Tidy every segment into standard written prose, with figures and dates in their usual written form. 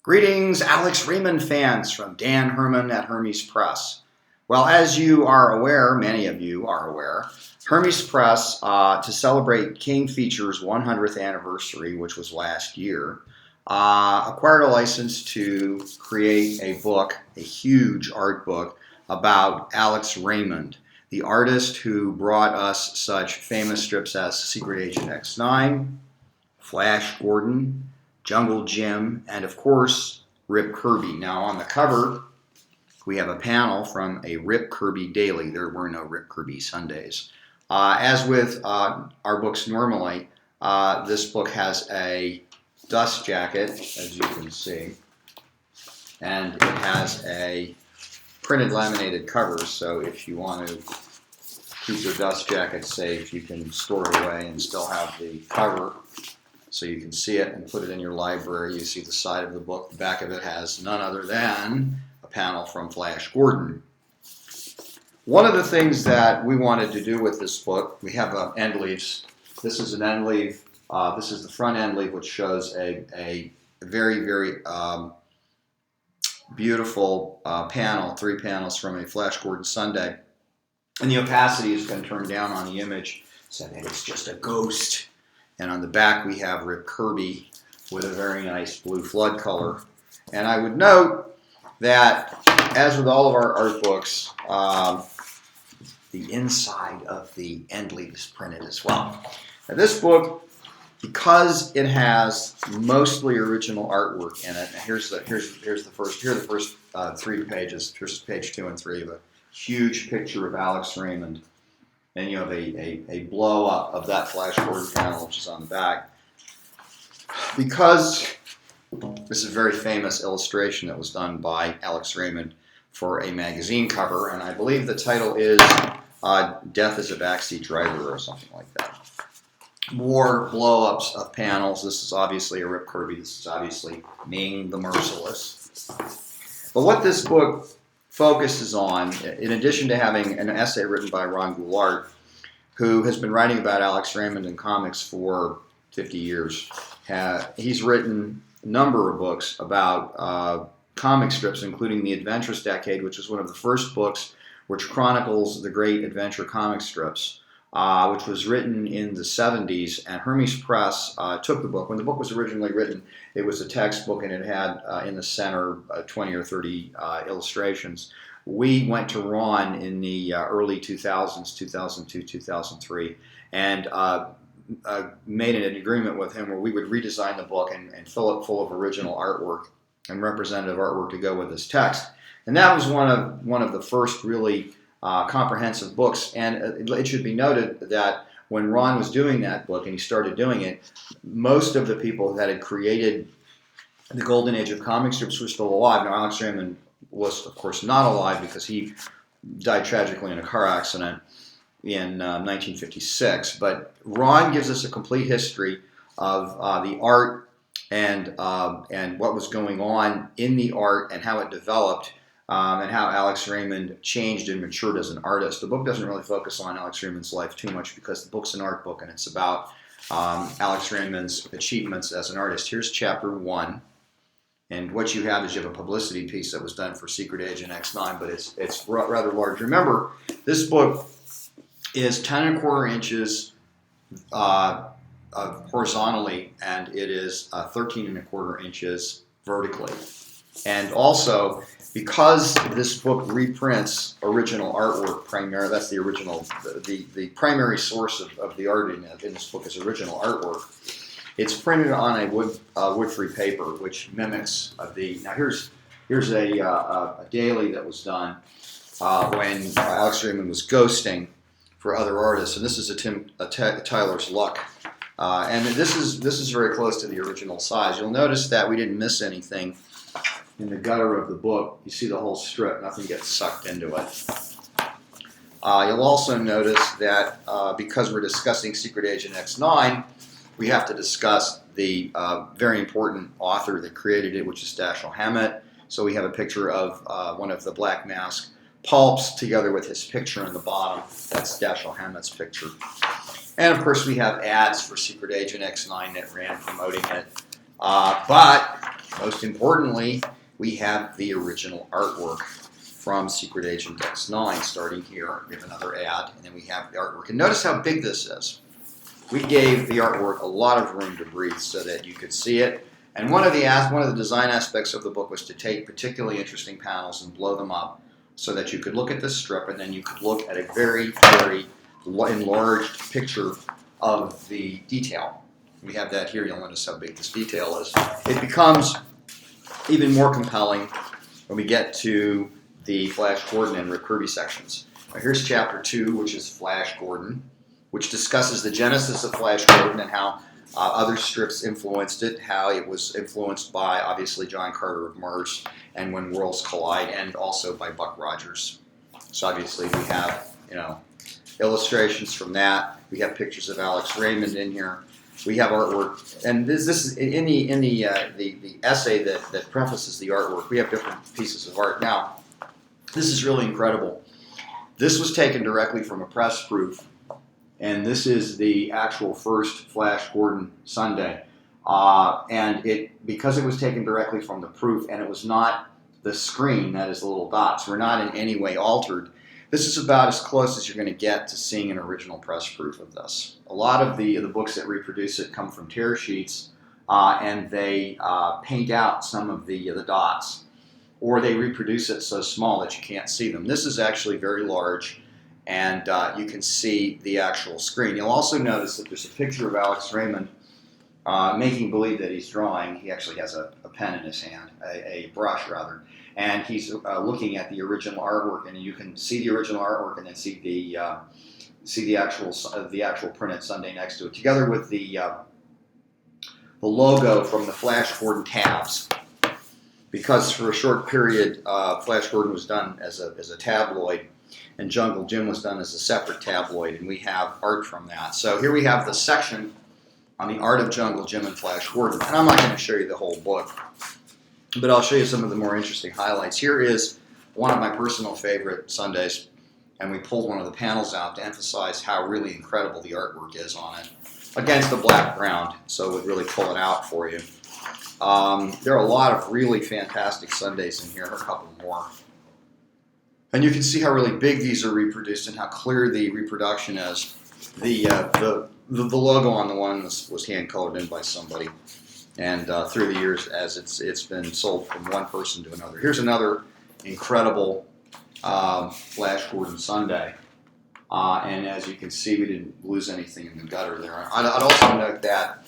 Greetings, Alex Raymond fans from Dan Herman at Hermes Press. Well, as you are aware, many of you are aware, Hermes Press, to celebrate King Feature's 100th anniversary, which was last year, acquired a license to create a book, a huge art book, about Alex Raymond, the artist who brought us such famous strips as Secret Agent X9, Flash Gordon, Jungle Jim, and of course, Rip Kirby. Now on the cover, we have a panel from a Rip Kirby daily. There were no Rip Kirby Sundays. As with our books normally, this book has a dust jacket, as you can see, and it has a printed laminated cover, so if you want to keep your dust jacket safe, you can store it away and still have the cover so you can see it and put it in your library. You see the side of the book. The back of it has none other than a panel from Flash Gordon. One of the things that we wanted to do with this book, we have end leaves. This is an end leaf. This is the front end leaf, which shows a very, very beautiful panel, 3 panels from a Flash Gordon Sundae. And the opacity has been turned down on the image so that it's just a ghost. And on the back we have Rip Kirby with a very nice blue flood color. And I would note that, as with all of our art books, the inside of the end leaf is printed as well. Now this book, because it has mostly original artwork in it, and here are the first 3 pages. Here's page 2 and 3 of a huge picture of Alex Raymond. And you have a blow up of that Flash Gordon panel, which is on the back. Because this is a very famous illustration that was done by Alex Raymond for a magazine cover, and I believe the title is Death is a Backseat Driver or something like that. More blow-ups of panels. This is obviously a Rip Kirby. This is obviously Ming the Merciless. But what this book focuses on, in addition to having an essay written by Ron Goulart, who has been writing about Alex Raymond in comics for 50 years. He's written a number of books about comic strips, including The Adventurous Decade, which is one of the first books which chronicles the great adventure comic strips, which was written in the 70s, and Hermes Press took the book. When the book was originally written, it was a textbook, and it had in the center 20 or 30 illustrations. We went to Ron in the early 2000s, 2002, 2003, and made an agreement with him where we would redesign the book and fill it full of original artwork and representative artwork to go with this text. And that was one of the first really comprehensive books. And it should be noted that when Ron was doing that book, and he started doing it, most of the people that had created the golden age of comic strips were still alive. Now, Alex Raymond was, of course, not alive because he died tragically in a car accident in 1956. But Ron gives us a complete history of the art and what was going on in the art and how it developed. And how Alex Raymond changed and matured as an artist. The book doesn't really focus on Alex Raymond's life too much because the book's an art book and it's about Alex Raymond's achievements as an artist. Here's chapter 1. And what you have is you have a publicity piece that was done for Secret Agent X9, but it's rather large. Remember, this book is 10 1/4 inches horizontally, and it is 13 1/4 inches vertically. And also, because this book reprints original artwork primarily, that's the original, the primary source of the art in this book is original artwork. It's printed on a wood-free paper, which mimics now here's a daily that was done when Alex Raymond was ghosting for other artists, and this is a Tyler's Luck. And this is very close to the original size. You'll notice that we didn't miss anything in the gutter of the book. You see the whole strip, nothing gets sucked into it. You'll also notice that because we're discussing Secret Agent X9, we have to discuss the very important author that created it, which is Dashiell Hammett. So we have a picture of one of the Black Mask pulps together with his picture on the bottom. That's Dashiell Hammett's picture. And of course we have ads for Secret Agent X9 that ran promoting it. But Most importantly, we have the original artwork from Secret Agent X9, starting here. We have another ad, and then we have the artwork. And notice how big this is. We gave the artwork a lot of room to breathe so that you could see it. And one of the design aspects of the book was to take particularly interesting panels and blow them up so that you could look at this strip and then you could look at a very, very enlarged picture of the detail. We have that here. You'll notice how big this detail is. It becomes even more compelling when we get to the Flash Gordon and Rip Kirby sections. Now, here's chapter 2, which is Flash Gordon, which discusses the genesis of Flash Gordon and how other strips influenced it, how it was influenced by, obviously, John Carter of Mars and When Worlds Collide, and also by Buck Rogers. So obviously we have, illustrations from that. We have pictures of Alex Raymond in here. We have artwork, and this is in the essay that prefaces the artwork. We have different pieces of art. Now, this is really incredible. This was taken directly from a press proof. And this is the actual first Flash Gordon Sundae. And because it was taken directly from the proof and it was not the screen, that is the little dots, were not in any way altered, this is about as close as you're going to get to seeing an original press proof of this. A lot of the books that reproduce it come from tear sheets and they paint out some of the dots, or they reproduce it so small that you can't see them. This is actually very large, and you can see the actual screen. You'll also notice that there's a picture of Alex Raymond making believe that he's drawing. He actually has a pen in his hand, a brush rather, and he's looking at the original artwork, and you can see the original artwork and then see the actual printed Sundae next to it, together with the logo from the Flash Gordon tabs. Because for a short period, Flash Gordon was done as a tabloid, and Jungle Jim was done as a separate tabloid, and we have art from that. So here we have the section on the art of Jungle Jim and Flash Gordon. And I'm not going to show you the whole book, but I'll show you some of the more interesting highlights. Here is one of my personal favorite Sundaes, and we pulled one of the panels out to emphasize how really incredible the artwork is on it against the black ground, so it would really pull it out for you. There are a lot of really fantastic Sundaes in here, a couple more. And you can see how really big these are reproduced and how clear the reproduction is. The logo on the one was hand-colored in by somebody. And through the years, as it's been sold from one person to another. Here's another incredible Flash Gordon Sundae. And as you can see, we didn't lose anything in the gutter there. I'd also note that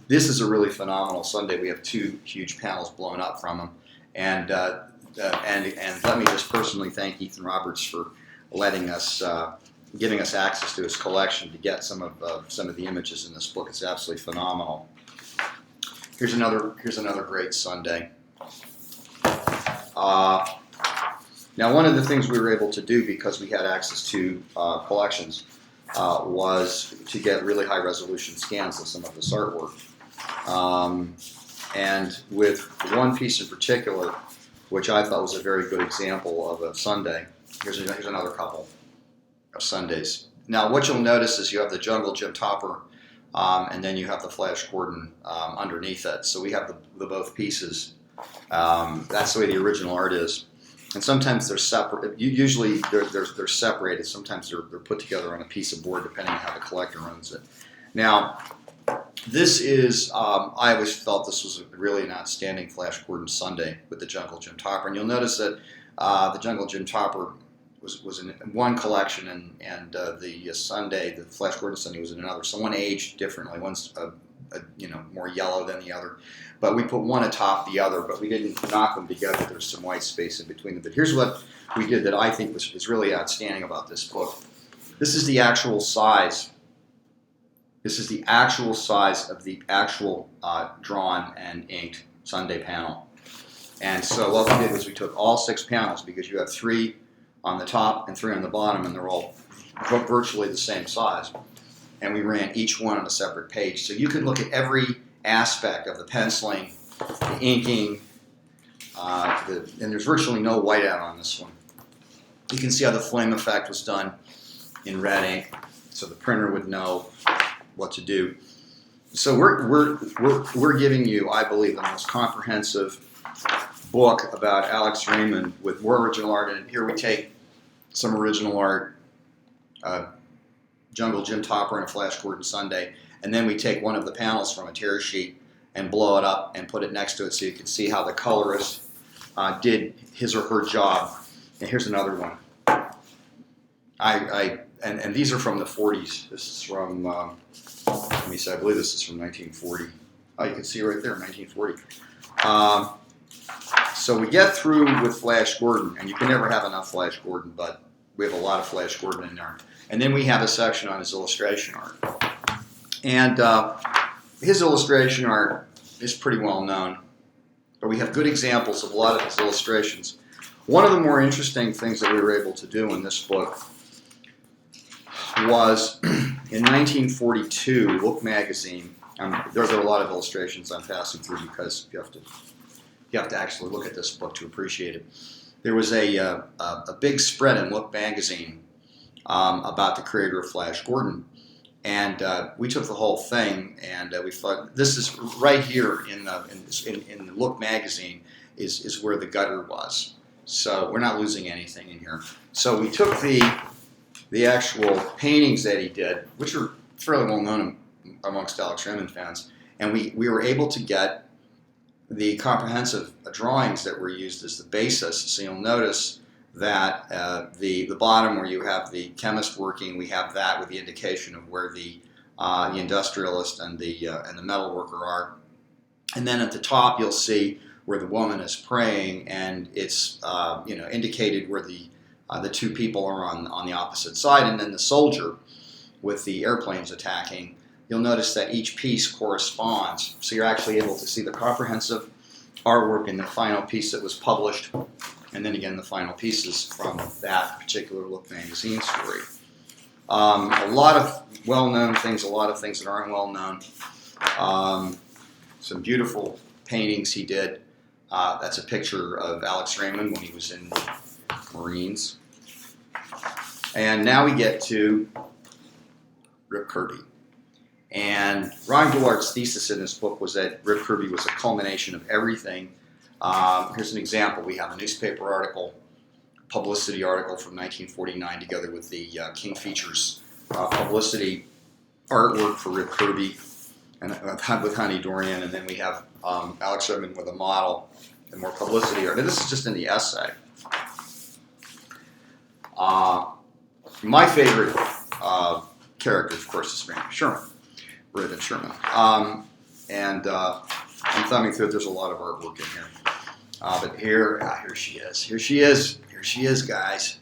this is a really phenomenal Sundae. We have 2 huge panels blown up from them. And let me just personally thank Ethan Roberts for letting us, giving us access to his collection to get some of the images in this book. It's absolutely phenomenal. Here's another great Sundae. Now, one of the things we were able to do because we had access to collections was to get really high resolution scans of some of this artwork. And with one piece in particular, which I thought was a very good example of a Sundae. Here's another couple of Sundaes. Now, what you'll notice is you have the Jungle Jim topper, and then you have the Flash Gordon underneath it. So we have the both pieces. That's the way the original art is. And sometimes they're separate. Usually they're separated. Sometimes they're put together on a piece of board, depending on how the collector owns it. Now, this is, I always felt this was really an outstanding Flash Gordon Sundae with the Jungle Jim topper. And you'll notice that the Jungle Jim topper was in one collection, and the Sundae, the Flash Gordon Sundae, was in another. So one aged differently. One's more yellow than the other. But we put one atop the other, but we didn't knock them together. There's some white space in between them. But here's what we did that I think is really outstanding about this book. This is the actual size. This is the actual size of the actual drawn and inked Sundae panel. And so what we did was we took all 6 panels, because you have 3 on the top and 3 on the bottom, and they're all virtually the same size. And we ran each one on a separate page. So you could look at every aspect of the penciling, the inking, and there's virtually no whiteout on this one. You can see how the flame effect was done in red ink, so the printer would know what to do. So we're giving you, I believe, the most comprehensive book about Alex Raymond with more original art in it. Here we take some original art, Jungle Jim Topper and a Flash Gordon Sundae, and then we take one of the panels from a tear sheet and blow it up and put it next to it so you can see how the colorist did his or her job. And here's another one. And these are from the 40s. This is from, let me say, I believe this is from 1940. Oh, you can see right there, 1940. So we get through with Flash Gordon, and you can never have enough Flash Gordon, but we have a lot of Flash Gordon in there. And then we have a section on his illustration art. And his illustration art is pretty well known, but we have good examples of a lot of his illustrations. One of the more interesting things that we were able to do in this book was in 1942, Look magazine. There are a lot of illustrations I'm passing through because you have to actually look at this book to appreciate it. There was a big spread in Look magazine about the creator of Flash Gordon, and we took the whole thing and we thought this is right here in the Look magazine is where the gutter was. So we're not losing anything in here. So we took the actual paintings that he did, which are fairly well known amongst Alex Raymond fans, and we were able to get the comprehensive drawings that were used as the basis. So you'll notice that the bottom where you have the chemist working, we have that with the indication of where the industrialist and the metal worker are, and then at the top you'll see where the woman is praying, and it's indicated where the two people are on the opposite side, and then the soldier with the airplanes attacking. You'll notice that each piece corresponds, so you're actually able to see the comprehensive artwork in the final piece that was published, and then again the final pieces from that particular Look magazine story. A lot of well-known things, a lot of things that aren't well-known. Some beautiful paintings he did. That's a picture of Alex Raymond when he was in Marines. And now we get to Rip Kirby. And Ron Goulart's thesis in this book was that Rip Kirby was a culmination of everything. Here's an example. We have a newspaper article, publicity article from 1949 together with the King Features publicity artwork for Rip Kirby and with Honey Dorian. And then we have Alex Raymond with a model and more publicity art. And this is just in the essay. My favorite character, of course, is Raymond Sherman. Raven Sherman. And I'm thumbing through it. There's a lot of artwork in here. But here she is. Here she is. Here she is, guys.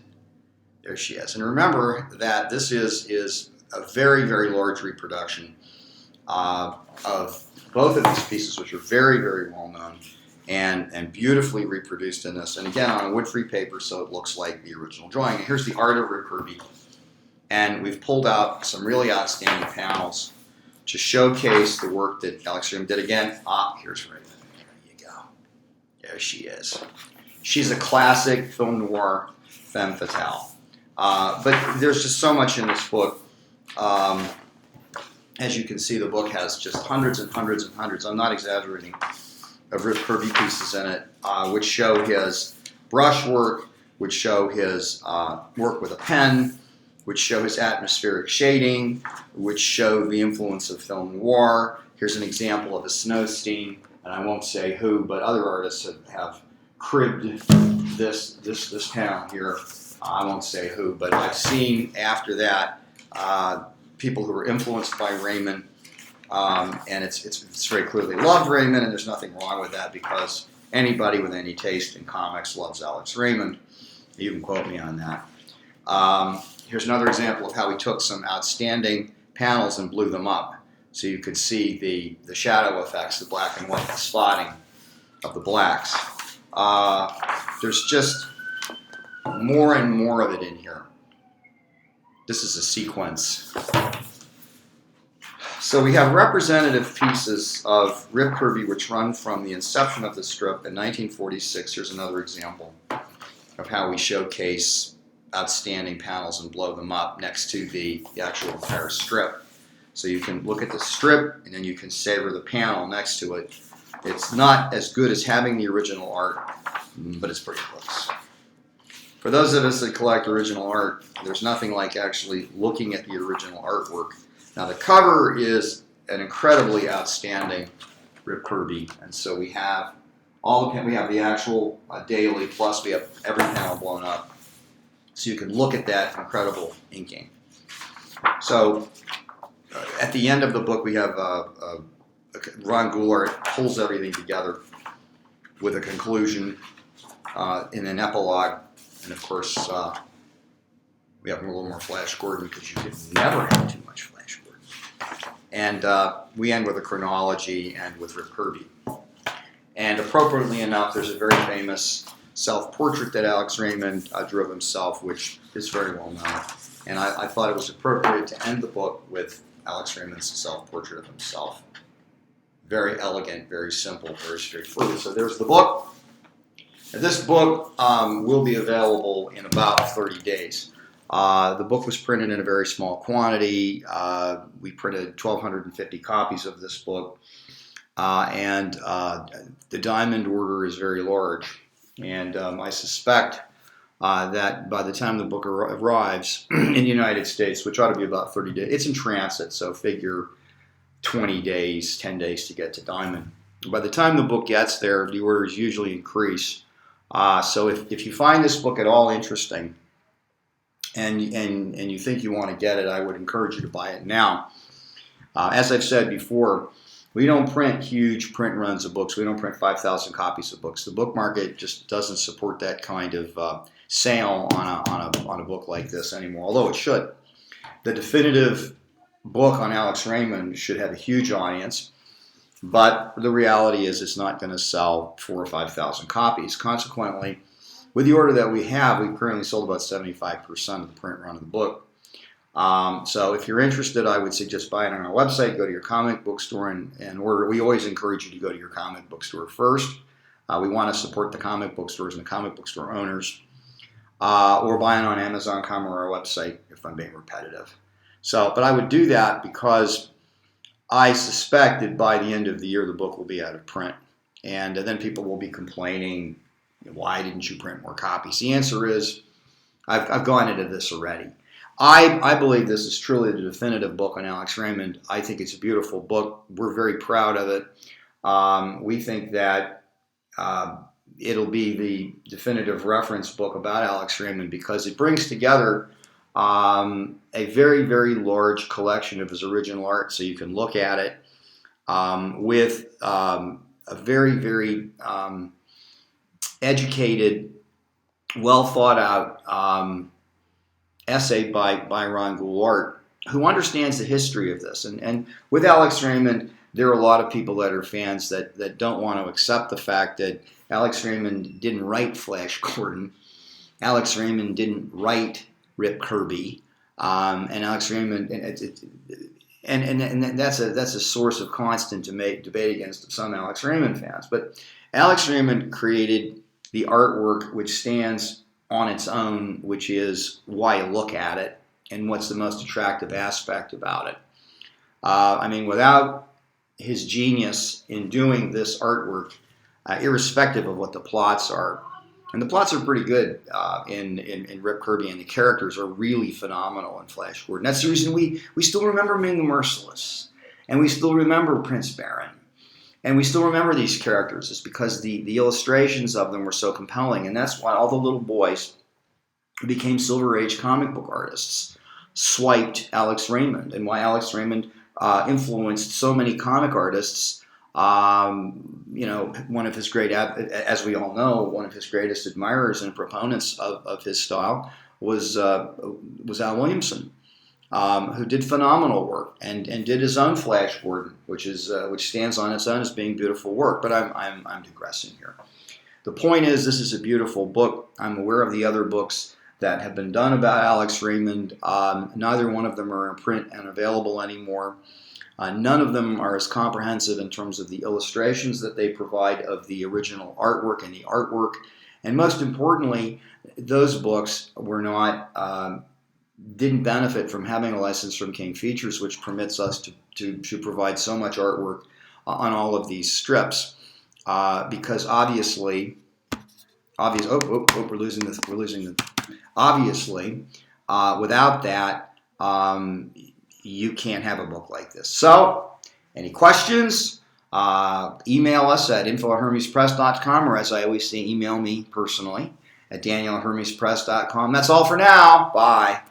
There she is. And remember that this is a very, very large reproduction of both of these pieces, which are very, very well known and beautifully reproduced in this. And again, on a wood-free paper, so it looks like the original drawing. And here's the art of Rip Kirby. And we've pulled out some really outstanding panels to showcase the work that Alex Raymond did. Again, here's Raven. There you go. There she is. She's a classic film noir femme fatale. But there's just so much in this book. As you can see, the book has just hundreds and hundreds and hundreds, I'm not exaggerating, of Rip Kirby pieces in it, which show his brushwork, which show his work with a pen, which show his atmospheric shading, which show the influence of film noir. Here's an example of a snow scene, and I won't say who, but other artists have cribbed this town here. I won't say who, but I've seen after that people who were influenced by Raymond, and it's very clear they loved Raymond, and there's nothing wrong with that because anybody with any taste in comics loves Alex Raymond. You can quote me on that. Here's another example of how we took some outstanding panels and blew them up. So you could see the shadow effects, the black and white, the spotting of the blacks. There's just more and more of it in here. This is a sequence. So we have representative pieces of Rip Kirby which run from the inception of the strip in 1946. Here's another example of how we showcase outstanding panels and blow them up next to the actual entire strip. So you can look at the strip, and then you can savor the panel next to it. It's not as good as having the original art, but it's pretty close. For those of us that collect original art, there's nothing like actually looking at the original artwork. Now the cover is an incredibly outstanding Rip Kirby, and so we have the actual daily, plus we have every panel blown up, so you can look at that incredible inking. So at the end of the book, we have Ron Goulart pulls everything together with a conclusion in an epilogue, and of course we have a little more Flash Gordon because you can never have too much Flash Gordon. And we end with a chronology and with Rip Kirby. And appropriately enough, there's a very famous self-portrait that Alex Raymond drew of himself, which is very well known. And I thought it was appropriate to end the book with Alex Raymond's self-portrait of himself. Very elegant, very simple, very straightforward. So there's the book. And this book will be available in about 30 days. The book was printed in a very small quantity. We printed 1,250 copies of this book. And the diamond order is very large. And I suspect that by the time the book arrives in the United States, which ought to be about 30 days, it's in transit, so figure 20 days, 10 days to get to diamond. By the time the book gets there, the orders usually increase. So if you find this book at all interesting and you think you want to get it, I would encourage you to buy it now. As I've said before, we don't print huge print runs of books. We don't print 5,000 copies of books. The book market just doesn't support that kind of sale on a book like this anymore, although it should. The definitive book on Alex Raymond should have a huge audience, but the reality is it's not going to sell 4,000 or 5,000 copies. Consequently, with the order that we have, we've currently sold about 75% of the print run of the book. So if you're interested, I would suggest buying it on our website. Go to your comic book store and order. We always encourage you to go to your comic book store first. We want to support the comic book stores and the comic book store owners. Or buy it on Amazon.com or our website if I'm being repetitive. So, but I would do that because I suspect that by the end of the year the book will be out of print. And then people will be complaining, why didn't you print more copies? The answer is, I've gone into this already. I believe this is truly the definitive book on Alex Raymond. I think it's a beautiful book. We're very proud of it. We think that it'll be the definitive reference book about Alex Raymond because it brings together a very, very large collection of his original art, so you can look at it with a very, very educated, well thought out essay by Ron Goulart, who understands the history of this. And with Alex Raymond, there are a lot of people that are fans that don't want to accept the fact that Alex Raymond didn't write Flash Gordon. Alex Raymond didn't write Rip Kirby. And Alex Raymond, and that's a source of constant debate against some Alex Raymond fans. But Alex Raymond created the artwork which stands on its own, which is why you look at it and what's the most attractive aspect about it. I mean, without his genius in doing this artwork, irrespective of what the plots are, and the plots are pretty good in Rip Kirby, and the characters are really phenomenal in Flash Gordon. That's the reason we still remember Ming the Merciless, and we still remember Prince Baron, and we still remember these characters. It's because the illustrations of them were so compelling, and that's why all the little boys who became Silver Age comic book artists swiped Alex Raymond, and why Alex Raymond influenced so many comic artists. One of his great, as we all know, one of his greatest admirers and proponents of his style was Al Williamson, who did phenomenal work and did his own Flash Gordon, which stands on its own as being beautiful work. But I'm digressing here. The point is, this is a beautiful book. I'm aware of the other books that have been done about Alex Raymond. Neither one of them are in print and available anymore. None of them are as comprehensive in terms of the illustrations that they provide of the original artwork and the artwork. And most importantly, those books were not didn't benefit from having a license from King Features, which permits us to provide so much artwork on all of these strips, because obviously, we're losing the. Obviously, without that, you can't have a book like this. So, any questions? Email us at info@hermespress.com, or as I always say, email me personally at daniel@hermespress.com. That's all for now. Bye.